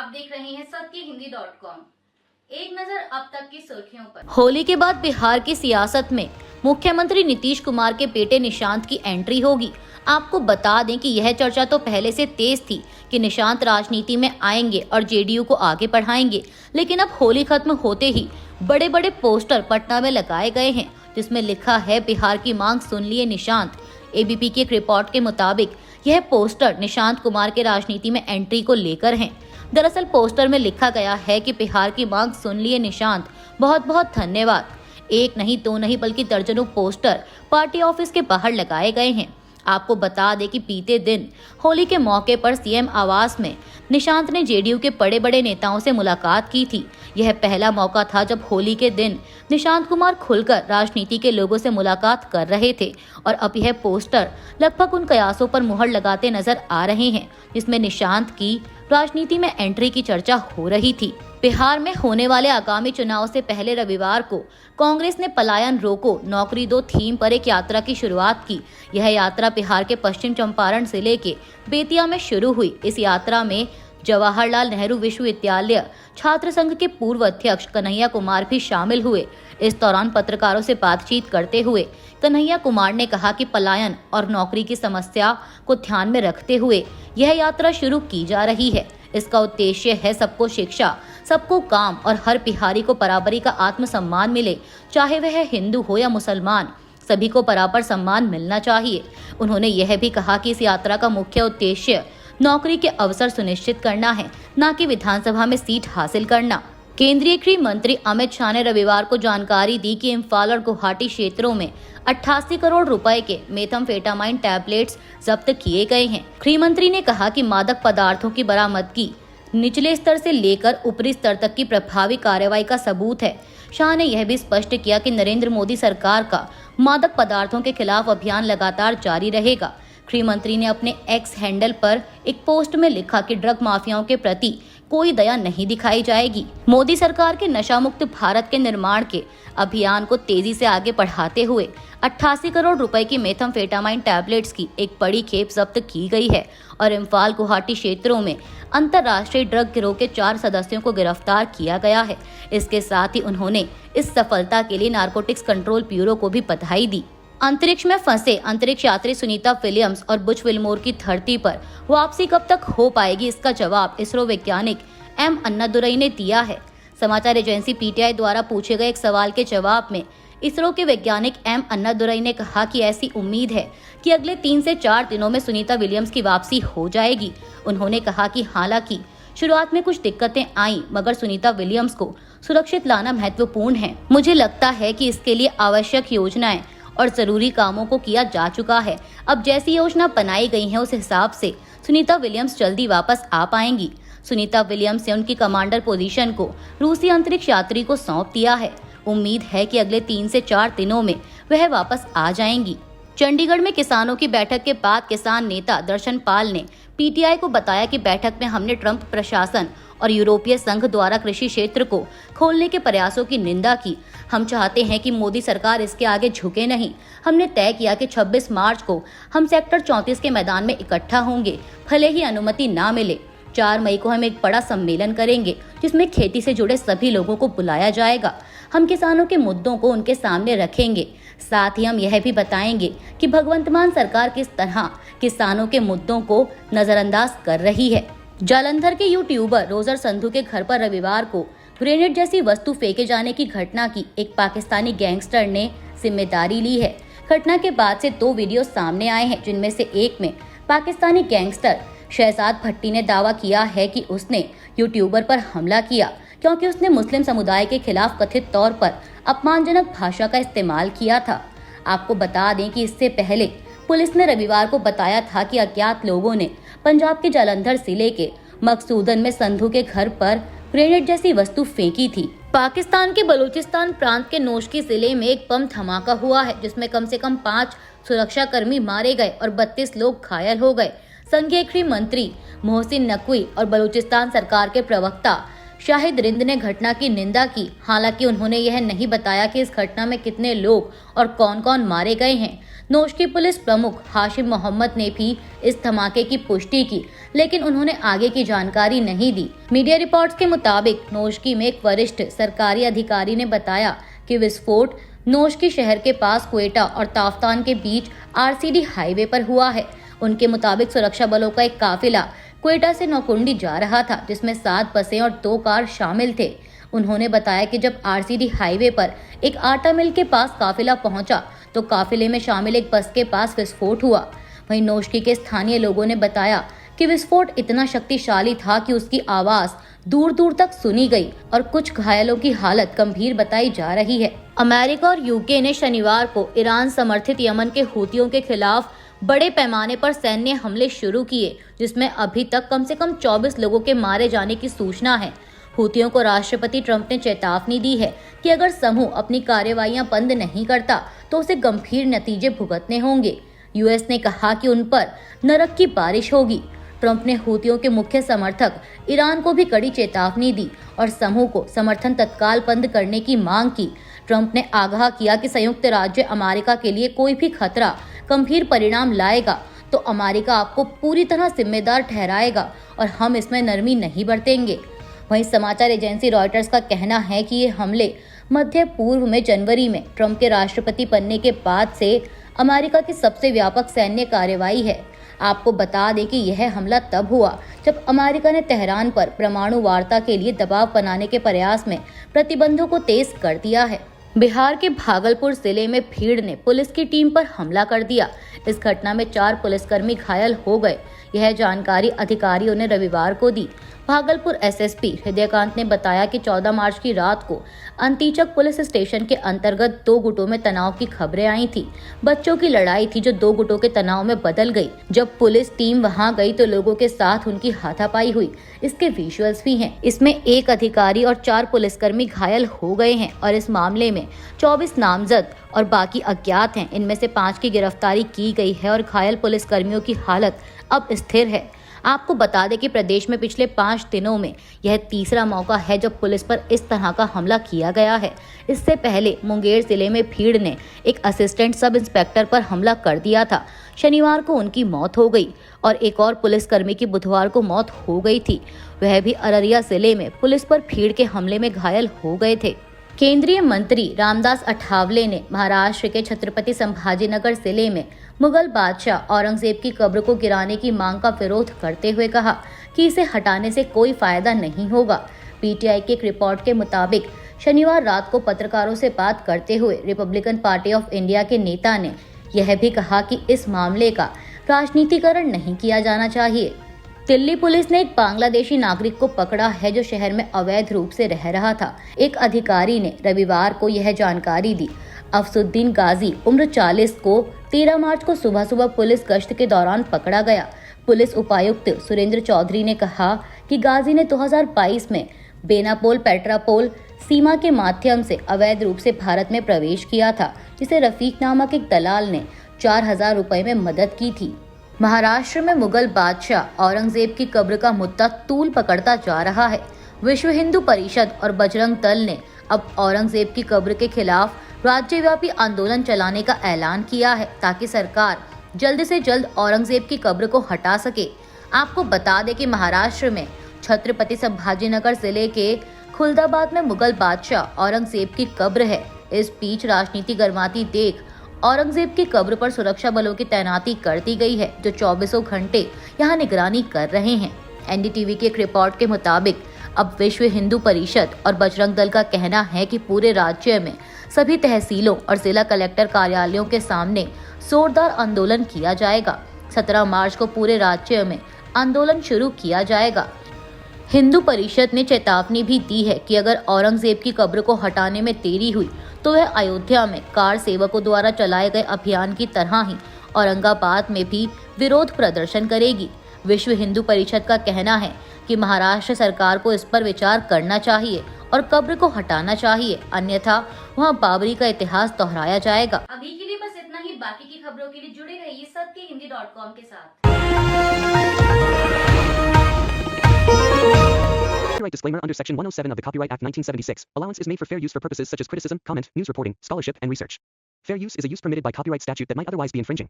आप देख रहे हैं सत्यहिंदी.com। एक नजर अब तक की सुर्खियों पर। होली के बाद बिहार की सियासत में मुख्यमंत्री नीतीश कुमार के बेटे निशांत की एंट्री होगी। आपको बता दें कि यह चर्चा तो पहले से तेज थी कि निशांत राजनीति में आएंगे और जेडीयू को आगे बढ़ाएंगे, लेकिन अब होली खत्म होते ही बड़े बड़े पोस्टर पटना में लगाए गए हैं, जिसमें लिखा है बिहार की मांग सुन लिए निशांत। एबीपी की एक रिपोर्ट के मुताबिक यह पोस्टर निशांत कुमार के राजनीति में एंट्री को लेकर हैं। दरअसल पोस्टर में लिखा गया है कि बिहार की मांग सुन लिए निशांत, बहुत बहुत धन्यवाद। एक नहीं दो नहीं बल्कि दर्जनों पोस्टर पार्टी ऑफिस के बाहर लगाए गए हैं। आपको बता दें कि बीते दिन होली के मौके पर सीएम आवास में निशांत ने जेडीयू के बड़े बड़े नेताओं से मुलाकात की थी। यह पहला मौका था जब होली के दिन निशांत कुमार खुलकर राजनीति के लोगों से मुलाकात कर रहे थे और अब यह पोस्टर लगभग उन कयासों पर मुहर लगाते नजर आ रहे हैं जिसमें निशांत की राजनीति में एंट्री की चर्चा हो रही थी। बिहार में होने वाले आगामी चुनाव से पहले रविवार को कांग्रेस ने पलायन रोको नौकरी दो थीम पर एक यात्रा की शुरुआत की। यह यात्रा बिहार के पश्चिम चंपारण जिले के बेतिया में शुरू हुई। इस यात्रा में जवाहरलाल नेहरू विश्वविद्यालय छात्र संघ के पूर्व अध्यक्ष कन्हैया कुमार भी शामिल हुए। इस दौरान पत्रकारों से बातचीत करते हुए कन्हैया कुमार ने कहा कि पलायन और नौकरी की समस्या को ध्यान में रखते हुए यह यात्रा शुरू की जा रही है। इसका उद्देश्य है सबको शिक्षा, सबको काम और हर बिहारी को बराबरी का आत्मसम्मान मिले, चाहे वह हिंदू हो या मुसलमान, सभी को बराबर सम्मान मिलना चाहिए। उन्होंने यह भी कहा कि इस यात्रा का मुख्य उद्देश्य नौकरी के अवसर सुनिश्चित करना है, न कि विधानसभा में सीट हासिल करना। केंद्रीय गृह मंत्री अमित शाह ने रविवार को जानकारी दी कि इम्फाल और गुवाहाटी क्षेत्रों में 88 करोड़ रुपए के मेथाम्फेटामाइन टैबलेट्स जब्त किए गए हैं। गृह मंत्री ने कहा कि मादक पदार्थों की बरामदगी निचले स्तर से लेकर ऊपरी स्तर तक की प्रभावी कार्रवाई का सबूत है। शाह ने यह भी स्पष्ट किया कि नरेंद्र मोदी सरकार का मादक पदार्थों के खिलाफ अभियान लगातार जारी रहेगा। गृह मंत्री ने अपने एक्स हैंडल पर एक पोस्ट में लिखा कि ड्रग माफियाओं के प्रति कोई दया नहीं दिखाई जाएगी। मोदी सरकार के नशा मुक्त भारत के निर्माण के अभियान को तेजी से आगे बढ़ाते हुए 88 करोड़ रुपए की मेथाम्फेटामाइन टैबलेट्स की एक बड़ी खेप जब्त की गई है और इम्फाल गुवाहाटी क्षेत्रों में अंतर्राष्ट्रीय ड्रग गिरोह के 4 सदस्यों को गिरफ्तार किया गया है। इसके साथ ही उन्होंने इस सफलता के लिए नारकोटिक्स कंट्रोल ब्यूरो को भी बधाई दी। अंतरिक्ष में फंसे अंतरिक्ष यात्री सुनीता विलियम्स और बुच विल्मोर की धरती पर वापसी कब तक हो पाएगी, इसका जवाब इसरो वैज्ञानिक एम अन्नादुरई ने दिया है। समाचार एजेंसी पीटीआई द्वारा पूछे गए एक सवाल के जवाब में इसरो के वैज्ञानिक एम अन्नादुरई ने कहा कि ऐसी उम्मीद है कि अगले 3 से 4 दिनों में सुनीता विलियम्स की वापसी हो जाएगी। उन्होंने कहा कि हालांकि शुरुआत में कुछ दिक्कतें आई, मगर सुनीता विलियम्स को सुरक्षित लाना महत्वपूर्ण है। मुझे लगता है कि इसके लिए आवश्यक योजनाएं और जरूरी कामों को किया जा चुका है। अब जैसी योजना बनाई गई है उस हिसाब से सुनीता विलियम्स जल्दी वापस आ पाएंगी। सुनीता विलियम्स ने उनकी कमांडर पोजीशन को रूसी अंतरिक्ष यात्री को सौंप दिया है। उम्मीद है कि अगले 3 से 4 दिनों में वह वापस आ जाएंगी। चंडीगढ़ में किसानों की बैठक के बाद किसान नेता दर्शन पाल ने पीटीआई को बताया कि बैठक में हमने ट्रंप प्रशासन और यूरोपीय संघ द्वारा कृषि क्षेत्र को खोलने के प्रयासों की निंदा की। हम चाहते हैं कि मोदी सरकार इसके आगे झुके नहीं। हमने तय किया कि 26 मार्च को हम सेक्टर 34 के मैदान में इकट्ठा होंगे, भले ही अनुमति ना मिले। 4 मई को हम एक बड़ा सम्मेलन करेंगे जिसमें खेती से जुड़े सभी लोगों को बुलाया जाएगा। हम किसानों के मुद्दों को उनके सामने रखेंगे। साथ ही हम यह भी बताएंगे कि भगवंत मान सरकार किस तरह किसानों के मुद्दों को नजरअंदाज कर रही है। जालंधर के यूट्यूबर रोजर संधू के घर पर रविवार को ग्रेनेड जैसी वस्तु फेंके जाने की घटना की एक पाकिस्तानी गैंगस्टर ने जिम्मेदारी ली है। घटना के बाद से 2 वीडियो सामने आए हैं, जिनमें से एक में पाकिस्तानी गैंगस्टर शहजाद भट्टी ने दावा किया है कि उसने यूट्यूबर पर हमला किया क्योंकि उसने मुस्लिम समुदाय के खिलाफ कथित तौर पर अपमानजनक भाषा का इस्तेमाल किया था। आपको बता दें कि इससे पहले पुलिस ने रविवार को बताया था कि अज्ञात लोगों ने पंजाब के जालंधर जिले के मकसूदन में संधू के घर पर ग्रेनेड जैसी वस्तु फेंकी थी। पाकिस्तान के बलूचिस्तान प्रांत के नोशकी जिले में एक बम धमाका हुआ है, जिसमें कम से कम 5 सुरक्षाकर्मी मारे गए और 32 लोग घायल हो गए। संघीय गृह मंत्री मोहसिन नकवी और बलूचिस्तान सरकार के प्रवक्ता शाहिद रिंद ने घटना की निंदा की। हालांकि उन्होंने यह नहीं बताया कि इस घटना में कितने लोग और कौन कौन मारे गए हैं। नोशकी पुलिस प्रमुख हाशिम मोहम्मद ने भी इस धमाके की पुष्टि की, लेकिन उन्होंने आगे की जानकारी नहीं दी। मीडिया रिपोर्ट्स के मुताबिक नोशकी में एक वरिष्ठ सरकारी अधिकारी ने बताया कि विस्फोट नोशकी शहर के पास क्वेटा और ताफ्तान के बीच आरसीडी हाईवे पर हुआ है। उनके मुताबिक सुरक्षा बलों का एक काफिला क्वेटा से नौकुंडी जा रहा था, जिसमें 7 बसें और 2 कार शामिल थे। उन्होंने बताया कि जब आरसीडी हाईवे पर एक आटा मिल के पास काफिला पहुंचा तो काफिले में शामिल एक बस के पास विस्फोट हुआ। वहीं नोशकी के स्थानीय लोगों ने बताया कि विस्फोट इतना शक्तिशाली था कि उसकी आवाज दूर दूर तक सुनी गई और कुछ घायलों की हालत गंभीर बताई जा रही है। अमेरिका और यूके ने शनिवार को ईरान समर्थित यमन के हूतियों के खिलाफ बड़े पैमाने पर सैन्य हमले शुरू किए, जिसमें अभी तक कम से कम 24 लोगों के मारे जाने की सूचना है। हूतियों को राष्ट्रपति ट्रंप ने चेतावनी दी है कि अगर समूह अपनी कार्रवाइयां बंद नहीं करता तो उसे गंभीर नतीजे भुगतने होंगे। यूएस ने कहा कि उन पर नरक की बारिश होगी। ट्रंप ने हूतियों के मुख्य समर्थक ईरान को भी कड़ी चेतावनी दी और समूह को समर्थन तत्काल बंद करने की मांग की। ट्रंप ने आगाह किया कि संयुक्त राज्य अमेरिका के लिए कोई भी खतरा गंभीर परिणाम लाएगा तो अमेरिका आपको पूरी तरह जिम्मेदार ठहराएगा और हम इसमें नरमी नहीं बरतेंगे। वहीं समाचार एजेंसी रॉयटर्स का कहना है कि ये हमले मध्य पूर्व में जनवरी में ट्रंप के राष्ट्रपति बनने के बाद से अमेरिका की सबसे व्यापक सैन्य कार्रवाई है। आपको बता दें कि यह हमला तब हुआ जब अमेरिका ने तेहरान पर परमाणु वार्ता के लिए दबाव बनाने के प्रयास में प्रतिबंधों को तेज कर दिया है। बिहार के भागलपुर जिले में भीड़ ने पुलिस की टीम पर हमला कर दिया। इस घटना में 4 पुलिसकर्मी घायल हो गए। यह जानकारी अधिकारियों ने रविवार को दी। भागलपुर एसएसपी हृदयकांत ने बताया कि 14 मार्च की रात को अंतीचक पुलिस स्टेशन के अंतर्गत 2 गुटों में तनाव की खबरें आई थी। बच्चों की लड़ाई थी जो 2 गुटों के तनाव में बदल गई। जब पुलिस टीम वहां गई तो लोगों के साथ उनकी हाथापाई हुई। इसके विजुअल्स भी हैं। इसमें 1 अधिकारी और 4 पुलिसकर्मी घायल हो गए हैं और इस मामले में 24 नामजद और बाकी अज्ञात हैं। इनमें से 5 की गिरफ्तारी की गई है और घायल पुलिसकर्मियों की हालत अब स्थिर है। आपको बता दें कि प्रदेश में पिछले 5 दिनों में यह तीसरा मौका है जब पुलिस पर इस तरह का हमला किया गया है। इससे पहले मुंगेर जिले में भीड़ ने एक असिस्टेंट सब इंस्पेक्टर पर हमला कर दिया था। शनिवार को उनकी मौत हो गई और एक और पुलिसकर्मी की बुधवार को मौत हो गई थी। वह भी अररिया जिले में पुलिस पर भीड़ के हमले में घायल हो गए थे। केंद्रीय मंत्री रामदास अठावले ने महाराष्ट्र के छत्रपति संभाजीनगर जिले में मुगल बादशाह औरंगजेब की कब्र को गिराने की मांग का विरोध करते हुए कहा कि इसे हटाने से कोई फायदा नहीं होगा। पीटीआई की एक रिपोर्ट के मुताबिक शनिवार रात को पत्रकारों से बात करते हुए रिपब्लिकन पार्टी ऑफ इंडिया के नेता ने यह भी कहा कि इस मामले का राजनीतिकरण नहीं किया जाना चाहिए। दिल्ली पुलिस ने एक बांग्लादेशी नागरिक को पकड़ा है जो शहर में अवैध रूप से रह रहा था। एक अधिकारी ने रविवार को यह जानकारी दी। अफसुद्दीन गाजी उम्र 40 को 13 मार्च को सुबह पुलिस गश्त के दौरान पकड़ा गया। पुलिस उपायुक्त सुरेंद्र चौधरी ने कहा कि गाजी ने 2022 में बेनापोल पेट्रापोल सीमा के माध्यम से अवैध रूप से भारत में प्रवेश किया था, जिसे रफीक नामक एक दलाल ने 4,000 रुपए में मदद की थी। महाराष्ट्र में मुगल बादशाह औरंगजेब की कब्र का मुद्दा तूल पकड़ता जा रहा है। विश्व हिंदू परिषद और बजरंग दल ने अब औरंगजेब की कब्र के खिलाफ राज्यव्यापी आंदोलन चलाने का ऐलान किया है ताकि सरकार जल्द से जल्द औरंगजेब की कब्र को हटा सके। आपको बता दें कि महाराष्ट्र में छत्रपति संभाजीनगर जिले के खुलदाबाद में मुगल बादशाह औरंगजेब की कब्र है। इस बीच राजनीति गर्माती देख औरंगजेब की कब्र पर सुरक्षा बलों की तैनाती कर दी गई है, जो 24 घंटे यहां निगरानी कर रहे हैं। एनडीटीवी की एक रिपोर्ट के मुताबिक अब विश्व हिंदू परिषद और बजरंग दल का कहना है कि पूरे राज्य में सभी तहसीलों और जिला कलेक्टर कार्यालयों के सामने जोरदार आंदोलन किया जाएगा। 17 मार्च को पूरे राज्य में आंदोलन शुरू किया जाएगा। हिंदू परिषद ने चेतावनी भी दी है कि अगर औरंगजेब की कब्र को हटाने में देरी हुई तो वह अयोध्या में कार सेवकों द्वारा चलाए गए अभियान की तरह ही औरंगाबाद में भी विरोध प्रदर्शन करेगी। विश्व हिंदू परिषद का कहना है कि महाराष्ट्र सरकार को इस पर विचार करना चाहिए और कब्र को हटाना चाहिए, अन्यथा वहां बाबरी का इतिहास दोहराया जाएगा। अभी के लिए बस इतना ही। बाकी की खबरों के लिए जुड़े रहिए सत्यहिंदी.com के साथ। Copyright disclaimer under Section 107 of the Copyright Act 1976. Allowance is made for fair use for purposes such as criticism, comment, news reporting, scholarship, and research. Fair use is a use permitted by copyright statute that might otherwise be infringing.